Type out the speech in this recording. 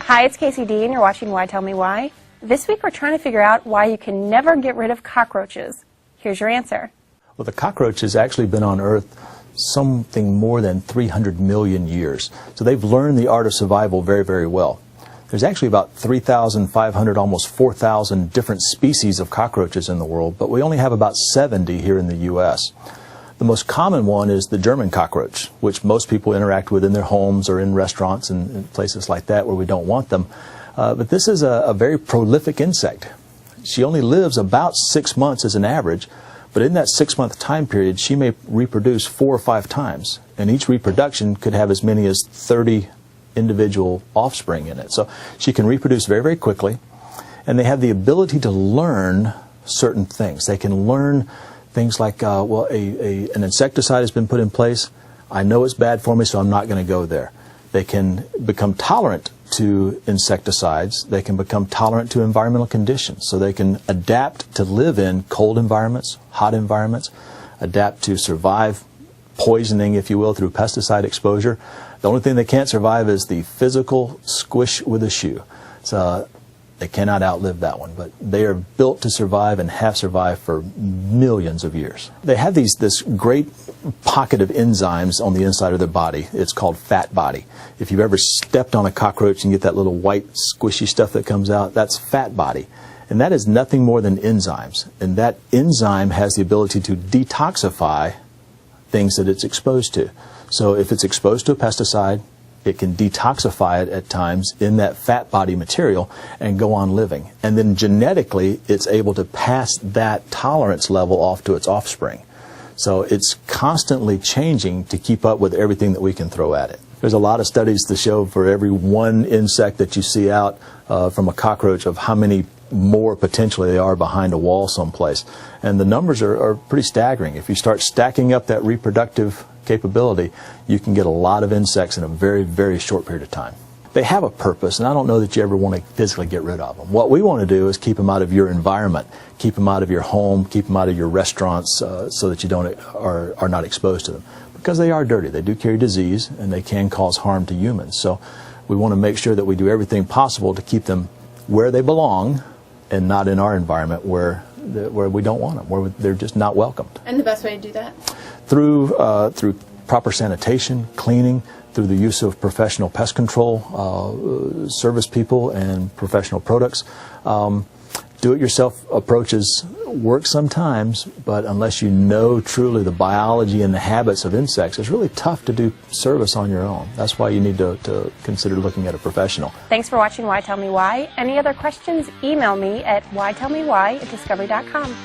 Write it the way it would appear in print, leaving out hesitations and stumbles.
Hi, it's Casey D, and you're watching Why Tell Me Why. This week we're trying to figure out why you can never get rid of cockroaches. Here's your answer. Well, the cockroach has actually been on Earth something more than 300 million years. So they've learned the art of survival very, very well. There's actually about 3,500, almost 4,000 different species of cockroaches in the world, but we only have about 70 here in the U.S. The most common one is the German cockroach, which most people interact with in their homes or in restaurants and places like that where we don't want them. But this is a very prolific insect. She only lives about 6 months as an average, but in that 6-month time period, she may reproduce 4 or 5 times, and each reproduction could have as many as 30 individual offspring in it. So she can reproduce very, very quickly, and they have the ability to learn certain things. They can learn things like, an insecticide has been put in place. I know it's bad for me, so I'm not going to go there. They can become tolerant to insecticides. They can become tolerant to environmental conditions. So they can adapt to live in cold environments, hot environments, adapt to survive poisoning, if you will, through pesticide exposure. The only thing they can't survive is the physical squish with a shoe. So they cannot outlive that one, but they are built to survive and have survived for millions of years. They have this great pocket of enzymes on the inside of their body. It's called fat body. If you've ever stepped on a cockroach and get that little white squishy stuff that comes out, that's fat body. And that is nothing more than enzymes. And that enzyme has the ability to detoxify things that it's exposed to. So if it's exposed to a pesticide, it can detoxify it at times in that fat body material and go on living. And then genetically, it's able to pass that tolerance level off to its offspring. So it's constantly changing to keep up with everything that we can throw at it. There's a lot of studies to show for every one insect that you see out from a cockroach of how many more potentially they are behind a wall someplace. And the numbers are pretty staggering. If you start stacking up that reproductive capability, you can get a lot of insects in a very, very short period of time. They have a purpose, and I don't know that you ever want to physically get rid of them. What we want to do is keep them out of your environment, keep them out of your home, keep them out of your restaurants so that you are not exposed to them. Because they are dirty. They do carry disease, and they can cause harm to humans. So we want to make sure that we do everything possible to keep them where they belong and not in our environment where we don't want them, where they're just not welcomed. And the best way to do that? Through proper sanitation, cleaning, through the use of professional pest control service people and professional products. Do-it-yourself approaches work sometimes, but unless you know truly the biology and the habits of insects, it's really tough to do service on your own. That's why you need to consider looking at a professional. Thanks for watching Why Tell Me Why. Any other questions, email me at whytellmewhy@discovery.com.